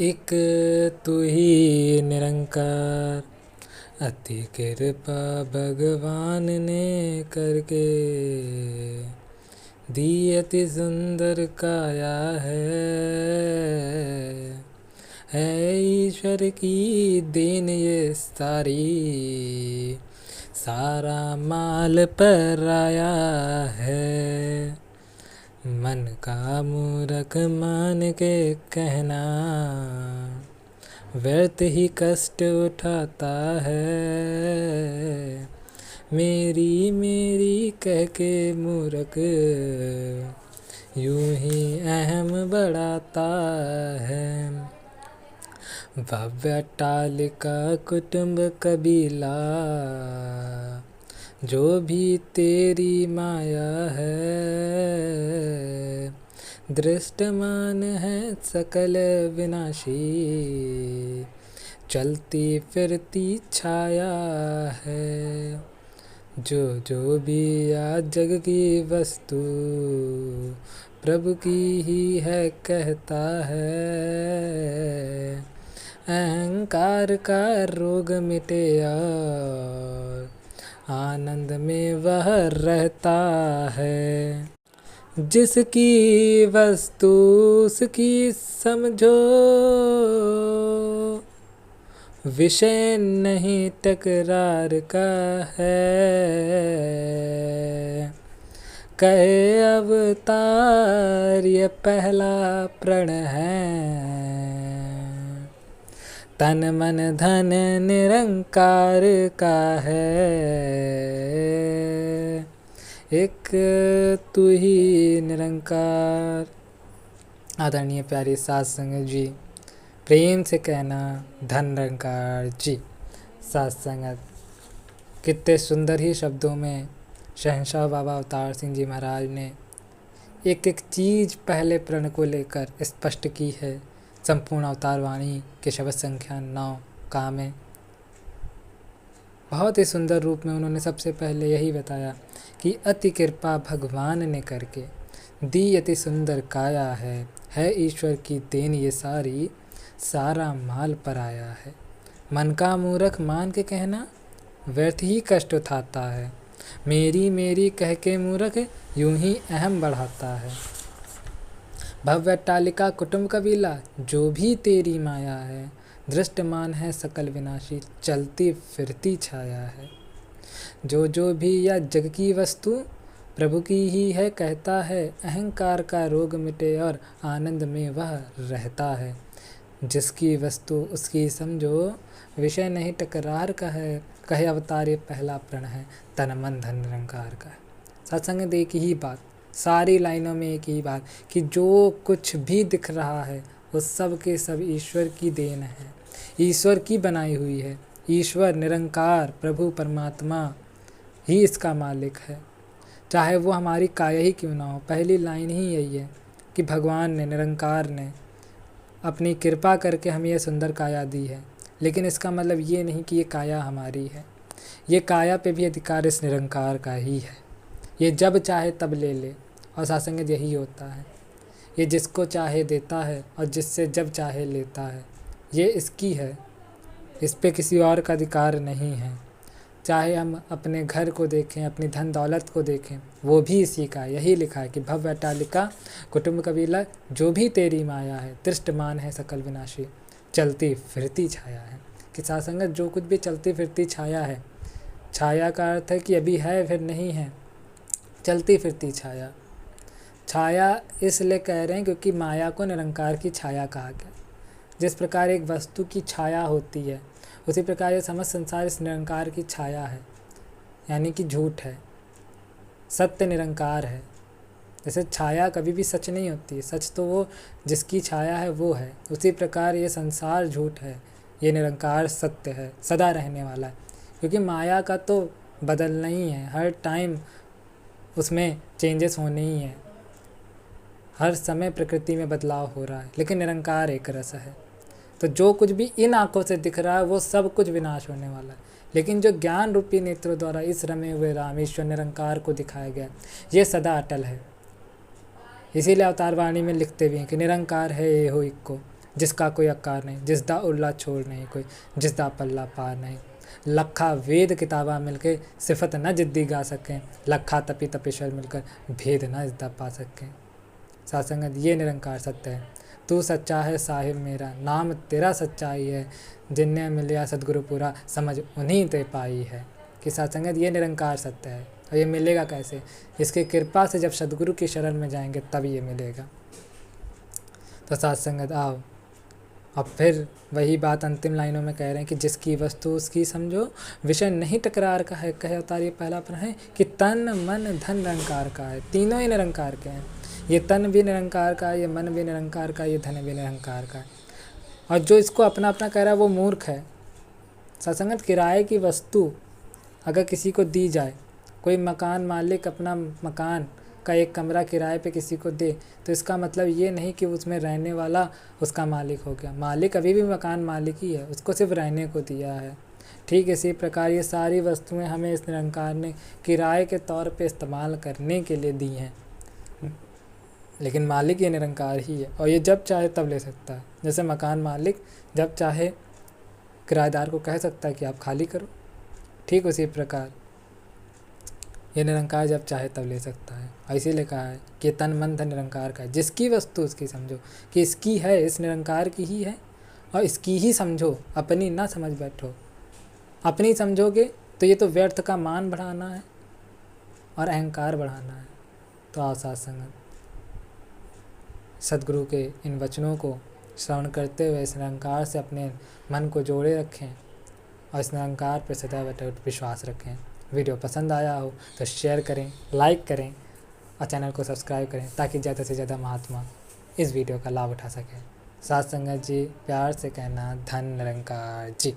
एक तू ही निरंकार, अति कृपा भगवान ने करके दी, अति सुंदर काया है ईश्वर की देन ये सारी, सारा माल पर आया है। मन का मूरख मान के कहना, व्यर्थ ही कष्ट उठाता है। मेरी मेरी कह के मूरख यूं ही अहम बढ़ाता है। भव्य अट्टालिका कुटुंब कबीला, जो भी तेरी माया है, दृष्टमान है सकल विनाशी, चलती फिरती छाया है। जो जो भी आज जग की वस्तु, प्रभु की ही है कहता है। अहंकार का रोग मिटे और आनंद में वह रहता है। जिसकी वस्तु उसकी समझो, विषय नहीं टकरार का है। कहे अवतार ये पहला प्रण है, तन मन धन निरंकार का है। एक तू ही निरंकार। आदरणीय प्यारे साध संगत जी, प्रेम से कहना धन निरंकार जी। साध संगत, कितने सुंदर ही शब्दों में शहंशाह बाबा अवतार सिंह जी महाराज ने एक एक चीज़ पहले प्रण को लेकर स्पष्ट की है। संपूर्ण अवतार वाणी के शब्द संख्या 9 का में बहुत ही सुंदर रूप में उन्होंने सबसे पहले यही बताया कि अति कृपा भगवान ने करके दी, अति सुंदर काया है ईश्वर की देन ये सारी, सारा माल पर आया है। मन का मूर्ख मान के कहना, व्यर्थ ही कष्ट उठाता है। मेरी मेरी कह के मूर्ख यूं ही अहम बढ़ाता है। भव्य अट्टालिका कुटुंब कबीला, जो भी तेरी माया है, दृष्टमान है सकल विनाशी, चलती फिरती छाया है। जो जो भी या जग की वस्तु प्रभु की ही है कहता है। अहंकार का रोग मिटे और आनंद में वह रहता है। जिसकी वस्तु उसकी समझो, विषय नहीं टकरार का है। कहे अवतार ये पहला प्रण है, तन मन धन निरंकार का है। सत्संग एक ही बात, सारी लाइनों में एक ही बात कि जो कुछ भी दिख रहा है वो सब के सब ईश्वर की देन है, ईश्वर की बनाई हुई है। ईश्वर निरंकार प्रभु परमात्मा ही इसका मालिक है, चाहे वो हमारी काया ही क्यों ना हो। पहली लाइन ही यही है कि भगवान ने, निरंकार ने अपनी कृपा करके हमें यह सुंदर काया दी है। लेकिन इसका मतलब ये नहीं कि ये काया हमारी है। ये काया पे भी अधिकार इस निरंकार का ही है। ये जब चाहे तब ले ले, और सत्संग यही होता है। ये जिसको चाहे देता है और जिससे जब चाहे लेता है। ये इसकी है, इस पे किसी और का अधिकार नहीं है। चाहे हम अपने घर को देखें, अपनी धन दौलत को देखें, वो भी इसी का। यही लिखा है कि भव्य अट्टालिका कुटुंब कबीला, जो भी तेरी माया है, दृष्टमान है सकल विनाशी, चलती फिरती छाया है। कि सासंगत, जो कुछ भी चलती फिरती छाया है, छाया का अर्थ है कि अभी है फिर नहीं है, चलती फिरती छाया। छाया इसलिए कह रहे हैं क्योंकि माया को निरंकार की छाया कहा गया। जिस प्रकार एक वस्तु की छाया होती है, उसी प्रकार ये समस्त संसार इस निरंकार की छाया है, यानी कि झूठ है। सत्य निरंकार है। जैसे छाया कभी भी सच नहीं होती, सच तो वो जिसकी छाया है वो है। उसी प्रकार ये संसार झूठ है, ये निरंकार सत्य है, सदा रहने वाला है। क्योंकि माया का तो बदलना ही है, हर टाइम उसमें चेंजेस होने ही हैं, हर समय प्रकृति में बदलाव हो रहा है। लेकिन निरंकार एक रस है। तो जो कुछ भी इन आंखों से दिख रहा है वो सब कुछ विनाश होने वाला है। लेकिन जो ज्ञान रूपी नेत्रों द्वारा इस रमे हुए रामेश्वर निरंकार को दिखाया गया, ये सदा अटल है। इसीलिए अवतार वाणी में लिखते भी हैं कि निरंकार है ये हो इक्को, जिसका कोई आकार नहीं, जिसदा उल्ला छोड़ नहीं कोई, जिसदा पल्ला पार नहीं। लखा वेद किताबा मिलके सिफत न जिद्दी गा सकें, लखा तपी तपेश्वर मिलकर भेद न इसदा पा सकें। साथ संगत ये निरंकार सत्य है, तू सच्चा है साहिब मेरा, नाम तेरा सच्चाई है, जिन्हें मिलिया सदगुरु पूरा समझ उन्हीं ते पाई है। कि साथ संगत ये निरंकार सत्य है, और ये मिलेगा कैसे? इसकी कृपा से जब सदगुरु की शरण में जाएंगे तब ये मिलेगा। तो साथ संगत आओ, अब फिर वही बात अंतिम लाइनों में कह रहे हैं कि जिसकी वस्तु उसकी समझो, विषय नहीं टकरार का है। कहे अवतार ये पहला प्रश्न है कि तन मन धन निरंकार का है, तीनों ही निरंकार के हैं। ये तन भी निरंकार का है, ये मन भी निरंकार का है, ये धन भी निरंकार का है। और जो इसको अपना अपना कह रहा है वो मूर्ख है। सत्संगत किराए की वस्तु अगर किसी को दी जाए, कोई मकान मालिक अपना मकान का एक कमरा किराए पे किसी को दे, तो इसका मतलब ये नहीं कि उसमें रहने वाला उसका मालिक हो गया। मालिक अभी भी मकान मालिक ही है, उसको सिर्फ रहने को दिया है। ठीक इसी प्रकार ये सारी वस्तुएं हमें इस निरंकार ने किराए के तौर पे इस्तेमाल करने के लिए दी हैं, लेकिन मालिक ये निरंकार ही है और ये जब चाहे तब ले सकता है। जैसे मकान मालिक जब चाहे किराएदार को कह सकता है कि आप खाली करो, ठीक उसी प्रकार ये निरंकार जब चाहे तब ले सकता है। इसीलिए कहा है कि तन मन धन निरंकार का है, जिसकी वस्तु उसकी समझो, कि इसकी है, इस निरंकार की ही है और इसकी ही समझो, अपनी ना समझ बैठो। अपनी समझोगे तो ये तो व्यर्थ का मान बढ़ाना है और अहंकार बढ़ाना है। तो आओ साथ संगत सदगुरु के इन वचनों को श्रवण करते हुए इस निरंकार से अपने मन को जोड़े रखें और इस निरंकार पर सदैव अटूट विश्वास रखें। वीडियो पसंद आया हो तो शेयर करें, लाइक करें और चैनल को सब्सक्राइब करें ताकि ज़्यादा से ज़्यादा महात्मा इस वीडियो का लाभ उठा सकें। साथ संगत जी प्यार से कहना धन निरंकार जी।